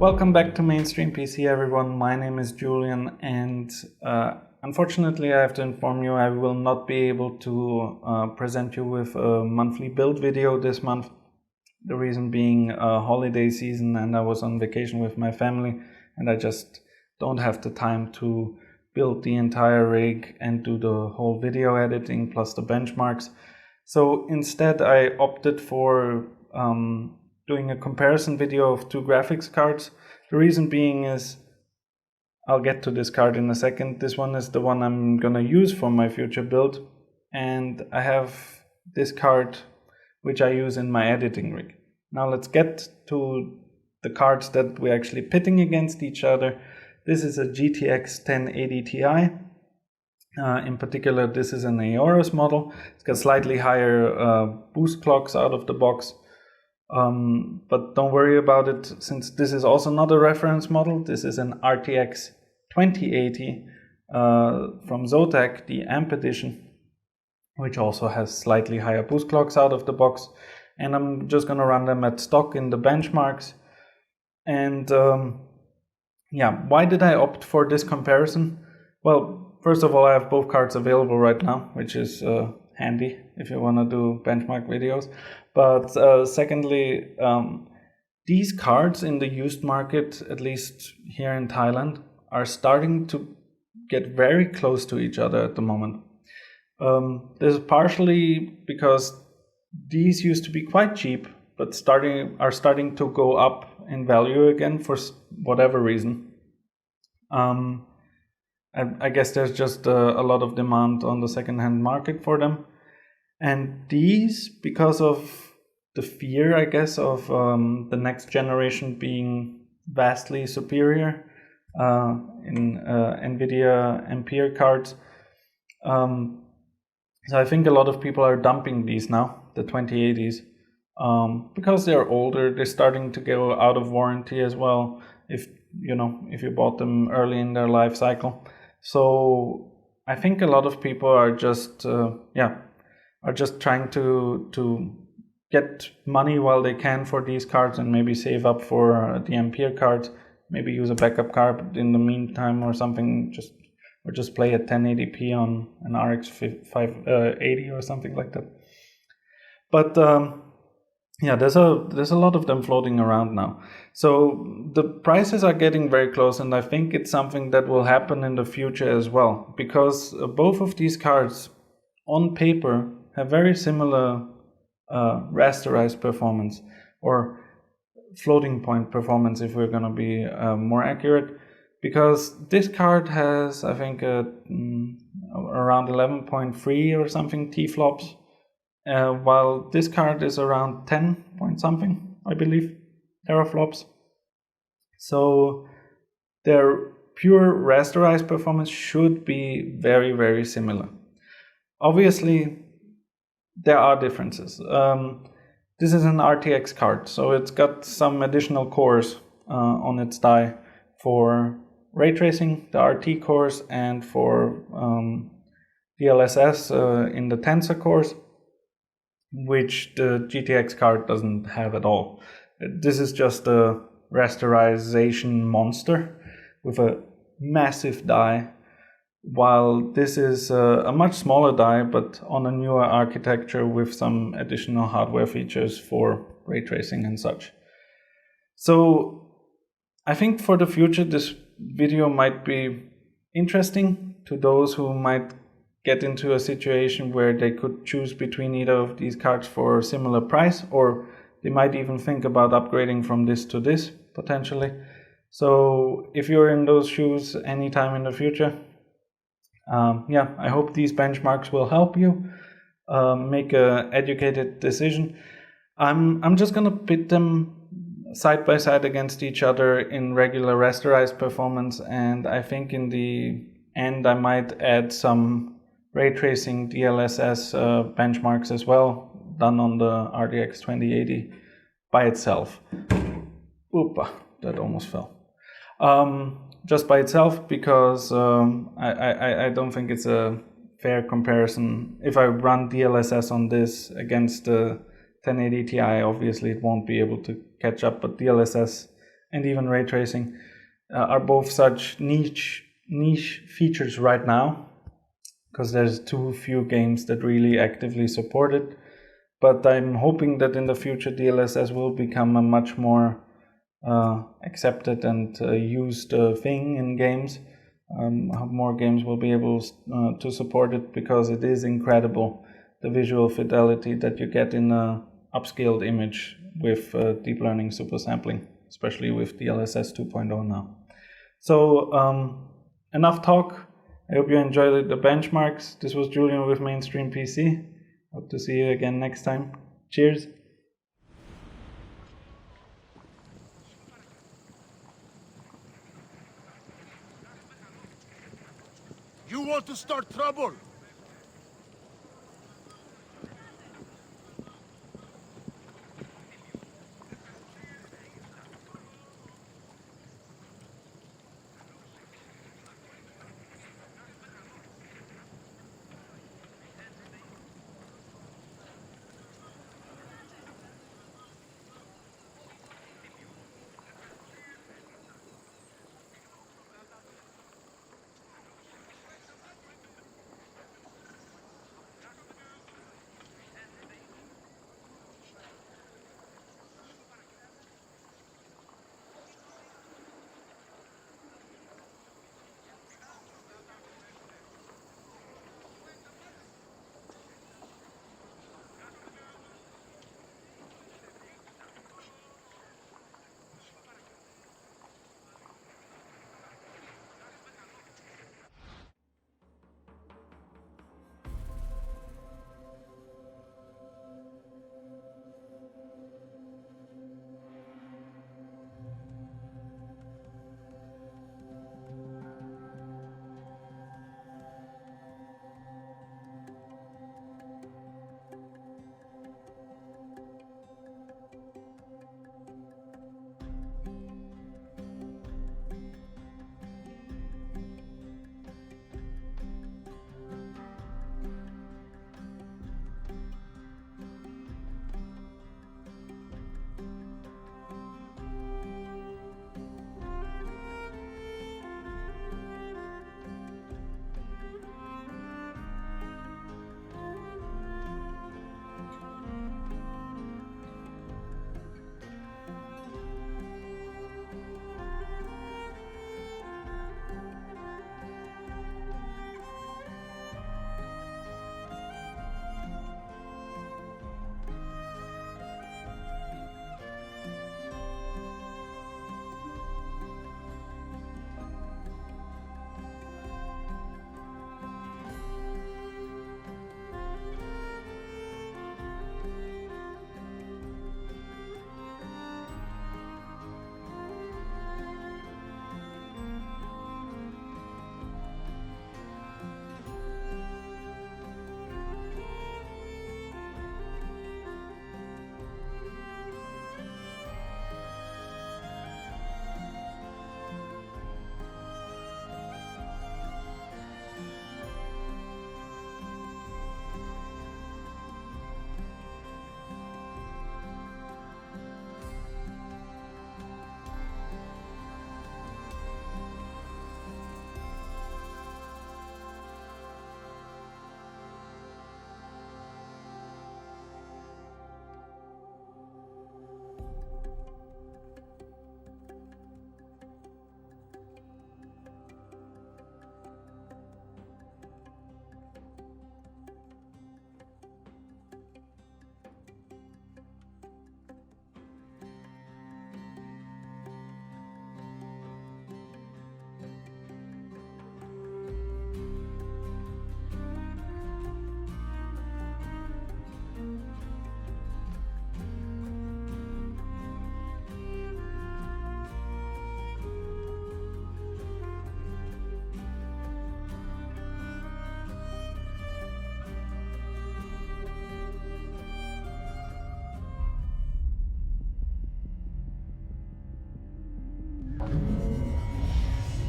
Welcome back to Mainstream PC, everyone. My name is Julian, and unfortunately I have to inform you I will not be able to present you with a monthly build video this month. The reason being holiday season, and I was on vacation with my family, and I just don't have the time to build the entire rig and do the whole video editing plus the benchmarks. So instead I opted for doing a comparison video of two graphics cards. The reason being is, I'll get to this card in a second. This one is the one I'm gonna use for my future build, and I have this card which I use in my editing rig. Now let's get to the cards that we're actually pitting against each other. This is a GTX 1080 Ti. In particular, this is an Aorus model. It's got slightly higher boost clocks out of the box. But don't worry about it, since this is also not a reference model. This is an RTX 2080 from Zotac, the AMP edition, which also has slightly higher boost clocks out of the box. And I'm just going to run them at stock in the benchmarks. And yeah, why did I opt for this comparison? Well, first of all, I have both cards available right now, which is handy if you want to do benchmark videos. But secondly, these cards in the used market, at least here in Thailand, are starting to get very close to each other at the moment. This is partially because these used to be quite cheap, but are starting to go up in value again for whatever reason. I guess there's just a lot of demand on the second-hand market for them. And these, because of the fear, I guess, of the next generation being vastly superior in NVidia Ampere cards. So I think a lot of people are dumping these now, the 2080s, because they're older. They're starting to go out of warranty as well, if you bought them early in their life cycle. So I think a lot of people are just trying to get money while they can for these cards and maybe save up for the Ampere cards, maybe use a backup card in the meantime or something, or just play at 1080p on an RX 580 or something like that. But yeah, there's a lot of them floating around now. So the prices are getting very close, and I think it's something that will happen in the future as well, because both of these cards on paper have very similar rasterized performance, or floating point performance if we're going to be more accurate, because this card has, I think, around 11.3 or something T-flops, while this card is around 10 point something, I believe, teraflops. So their pure rasterized performance should be very, very similar. Obviously, there are differences. This is an RTX card, so it's got some additional cores on its die for ray tracing, the RT cores, and for DLSS in the tensor cores, which the GTX card doesn't have at all. This is just a rasterization monster with a massive die, while this is a much smaller die, but on a newer architecture with some additional hardware features for ray tracing and such. So I think for the future this video might be interesting to those who might get into a situation where they could choose between either of these cards for a similar price, or they might even think about upgrading from this to this potentially. So if you're in those shoes anytime in the future, yeah, I hope these benchmarks will help you make a educated decision. I'm just gonna pit them side by side against each other in regular rasterized performance, and I think in the end I might add some ray tracing DLSS benchmarks as well, done on the RTX 2080 by itself. Oopa, that almost fell. Just by itself, because I don't think it's a fair comparison. If I run DLSS on this against the 1080 Ti, obviously it won't be able to catch up, but DLSS and even ray tracing are both such niche features right now, because there's too few games that really actively support it. But I'm hoping that in the future DLSS will become a much more accepted and used thing in games. More games will be able to support it, because it is incredible, the visual fidelity that you get in a upscaled image with deep learning super sampling, especially with DLSS 2.0 now. So enough talk. I hope you enjoyed the benchmarks. This was Julian with Mainstream PC. Hope to see you again next time. Cheers. You want to start trouble?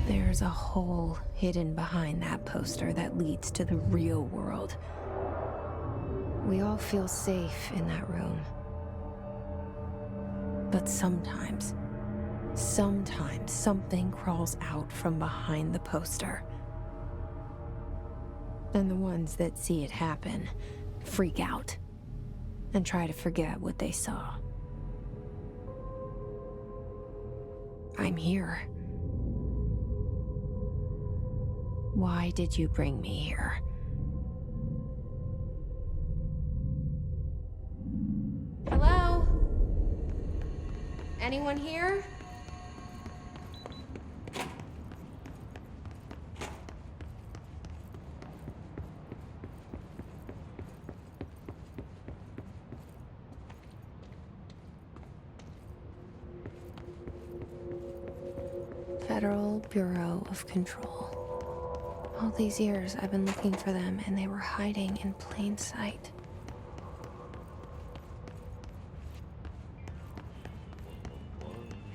There's a hole hidden behind that poster that leads to the real world. We all feel safe in that room. But sometimes, Sometimes something crawls out from behind the poster. And the ones that see it happen freak out and try to forget what they saw. I'm here. Why did you bring me here? Hello? Anyone here? Federal Bureau of Control. All these years I've been looking for them and they were hiding in plain sight.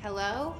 Hello?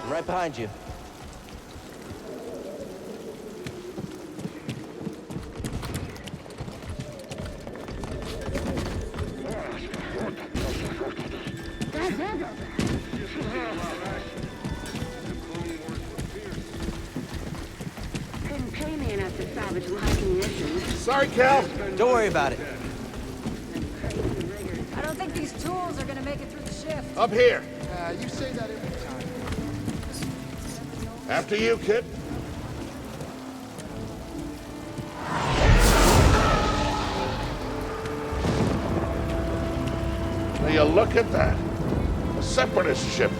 Right behind you. Couldn't pay me enough to salvage live munitions. Sorry, Cal. Don't worry about it. I don't think these tools are gonna make it through the shift. Up here. You say that every time. After you, kid. Now you look at that. A separatist ship.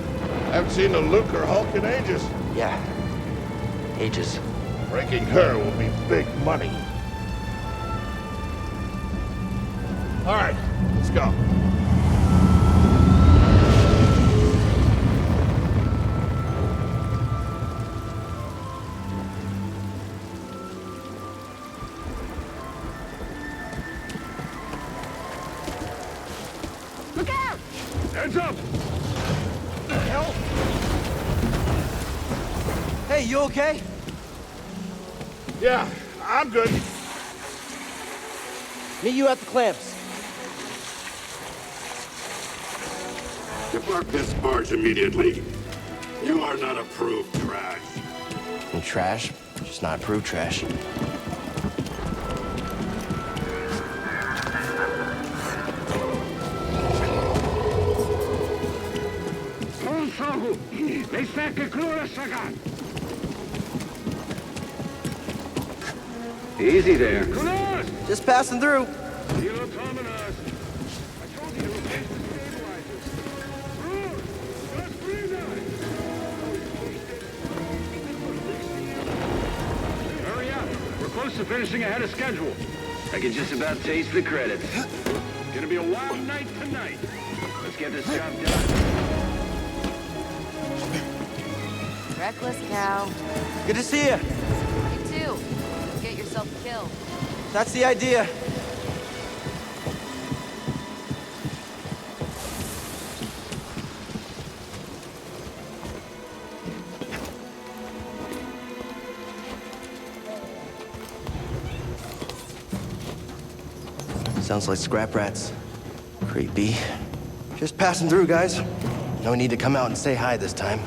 I haven't seen a Luke or Hulk in ages. Yeah. Ages. Breaking her will be big money. All right, let's go. Look out! Hands up! The hell? Hey, you okay? Yeah, I'm good. Meet you at the clamps. Depart this barge immediately. You are not approved trash. And trash, just not approved trash. Easy there. Just passing through. Hurry up. We're close to finishing ahead of schedule. I can just about taste the credits. It's gonna be a wild night tonight. Let's get this job done. Reckless cow. Good to see you. You too. Don't get yourself killed. That's the idea. Sounds like scrap rats. Creepy. Just passing through, guys. No need to come out and say hi this time.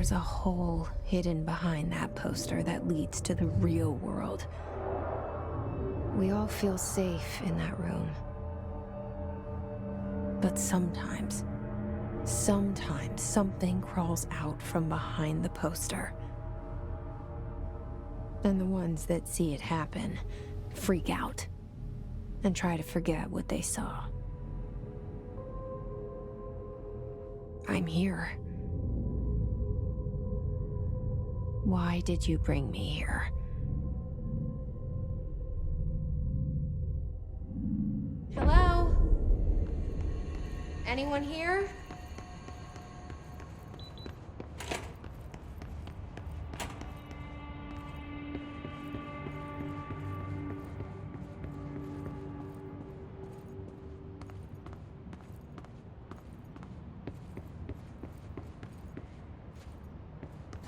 There's a hole hidden behind that poster that leads to the real world. We all feel safe in that room. But sometimes something crawls out from behind the poster. And the ones that see it happen freak out and try to forget what they saw. I'm here. Why did you bring me here? Hello? Anyone here?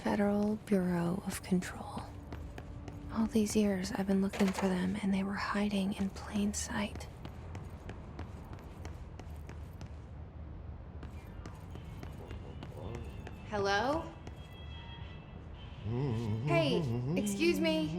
Federal Bureau of Control. All these years I've been looking for them and they were hiding in plain sight. Hello? Hey, excuse me.